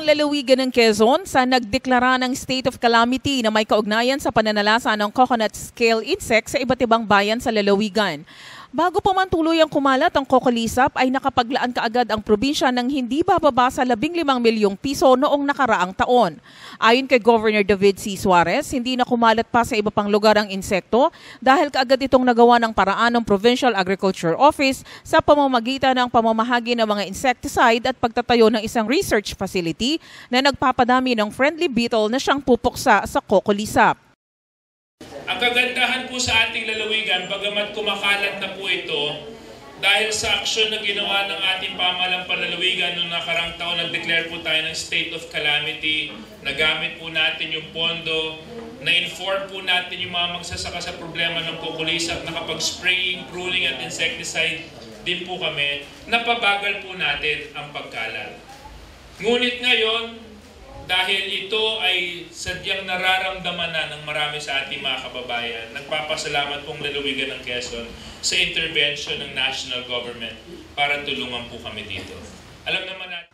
lalawigan ng Quezon sa nagdeklara ng state of calamity na may kaugnayan sa pananalasa ng coconut scale insect sa iba't ibang bayan sa lalawigan. Bago pa man tuluyang kumalat ang kokolisap ay nakapaglaan kaagad ang probinsya ng hindi bababa sa 15 milyong piso noong nakaraang taon. Ayon kay Governor David C. Suarez, hindi na kumalat pa sa iba pang lugar ang insekto dahil kaagad itong nagawa ng paraan ng Provincial Agriculture Office sa pamamagitan ng pamamahagi ng mga insecticide at pagtatayo ng isang research facility na nagpapadami ng friendly beetle na siyang pupuksa sa kokolisap. Ang kagandahan po sa ating lalawigan, bagamat kumakalat na po ito, dahil sa aksyon na ginawa ng ating pamahalang panlalawigan noong nakarang taon, nag-declare po tayo ng state of calamity, nagamit po natin yung pondo, na-inform po natin yung mga magsasaka sa problema ng kokolisap, nakapag-spraying, pruning at insecticide din po kami, napabagal po natin ang pagkalat. Ngunit ngayon, dahil ito ay sadyang nararamdaman na ng marami sa ating mga kababayan, nagpapasalamat pong lalawigan ng Quezon sa intervention ng national government para tulungan po kami dito. Alam naman natin,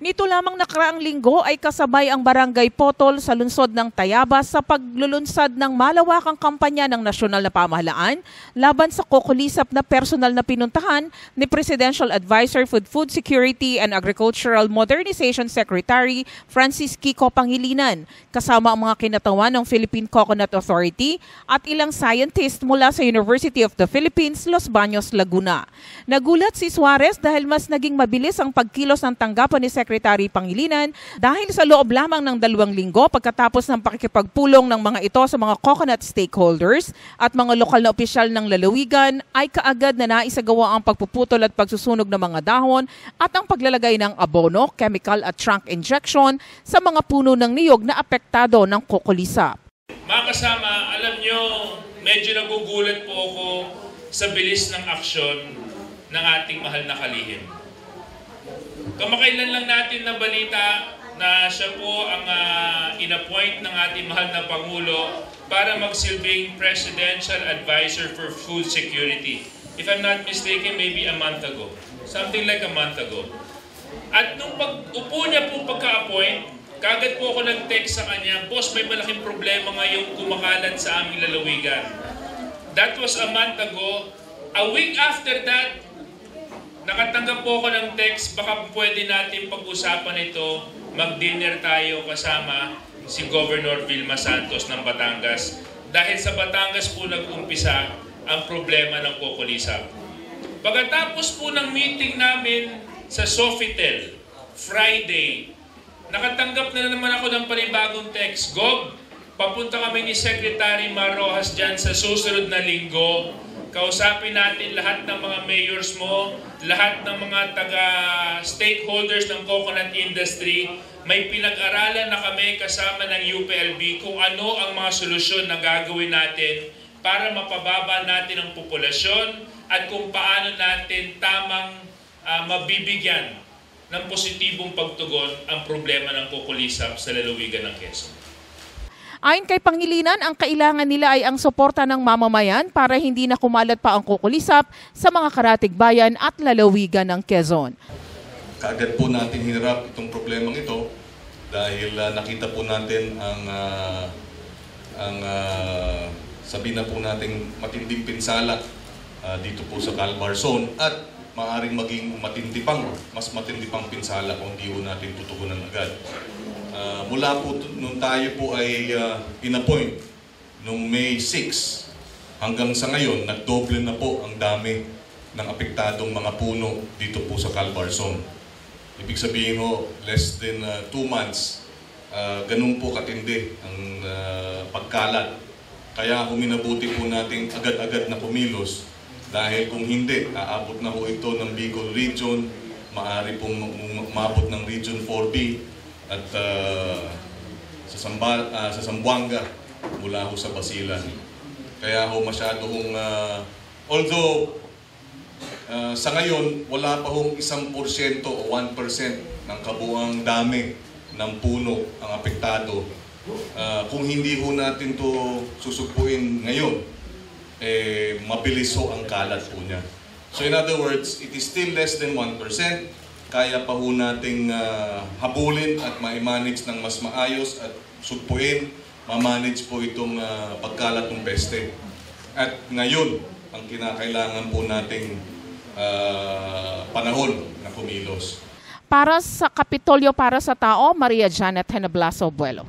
nito lamang nakaraang linggo ay kasabay ang Barangay Potol sa lungsod ng Tayabas sa paglulunsad ng malawakang kampanya ng nasyonal na pamahalaan laban sa kokolisap na personal na pinuntahan ni Presidential Advisor for Food Security and Agricultural Modernization Secretary Francis Kiko Pangilinan, kasama ang mga kinatawan ng Philippine Coconut Authority at ilang scientist mula sa University of the Philippines, Los Baños, Laguna. Nagulat si Suarez dahil mas naging mabilis ang pagkilos ng tanggapan ni Secretary Pangilinan dahil sa loob lamang ng 2 linggo pagkatapos ng pakikipagpulong ng mga ito sa mga coconut stakeholders at mga lokal na opisyal ng lalawigan ay kaagad na naisagawa ang pagpuputol at pagsusunog ng mga dahon at ang paglalagay ng abono, chemical at trunk injection sa mga puno ng niyog na apektado ng kokolisap. mga kasama, alam nyo, medyo nagugulat po ako sa bilis ng aksyon ng ating mahal na kalihim. Kamakailan lang natin na balita na siya po ang inappoint ng ating mahal na Pangulo para magsilbing Presidential Advisor for Food Security. If I'm not mistaken, maybe a month ago. Something like a month ago. At nung pag-upo niya po pagka-appoint, kagad po ako nag-text sa kanya, Boss, may malaking problema ngayong kumakalat sa aming lalawigan. That was a month ago. A week after that, nakatanggap po ako ng text, baka pwede natin pag-usapan ito, mag-dinner tayo kasama si Governor Vilma Santos ng Batangas. Dahil sa Batangas po nag-umpisa ang problema ng kokolisap. Pagkatapos po ng meeting namin sa Sofitel, Friday, nakatanggap na naman ako ng panibagong text. Gob, papunta kami ni Secretary Mar Rojas dyan sa susunod na linggo. Kausapin natin lahat ng mga mayors mo, lahat ng mga taga-stakeholders ng coconut industry. May pinag-aralan na kami kasama ng UPLB kung ano ang mga solusyon na gagawin natin para mapababa natin ang populasyon at kung paano natin tamang mabibigyan ng positibong pagtugon ang problema ng kokolisap sa lalawigan ng Quezon. Ayon kay Pangilinan, ang kailangan nila ay ang suporta ng mamamayan para hindi na kumalat pa ang kokolisap sa mga karatig bayan at lalawigan ng Quezon. Kaagad po natin hinarap itong problemang ito dahil nakita po natin ang sabihin na po natin matinding pinsala dito po sa Calbarzon at maaaring maging mas matindi pang pinsala kung di po natin tutugunan agad. Mula po nung tayo po ay inappoint noong May 6 hanggang sa ngayon, nagdoble na po ang dami ng apektadong mga puno dito po sa Calbarzon. Ibig sabihin ho, less than 2 months, ganun po katindi ang pagkalat. Kaya huminabuti po natin agad-agad na kumilos dahil kung hindi, aabot na po ito ng Bicol Region, maaari pong umabot ng Region 4B, at sa Zamboanga mula ho sa Basilan. Kaya ho masyado hong, although sa ngayon wala pa hong 1% o 1% ng kabuang dami ng puno ang apektado. Kung hindi ho natin to susugpuin ngayon, mabilis ho ang kalat po niya. So in other words, it is still less than 1%. kaya pa ho nating habulin at ma-manage ng mas maayos at sugpuin, ma-manage po itong pagkalat ng peste. At ngayon, ang kinakailangan po nating panahon na kumilos. Para sa Kapitolyo, para sa tao, Maria Janet Heneblaso Buelo.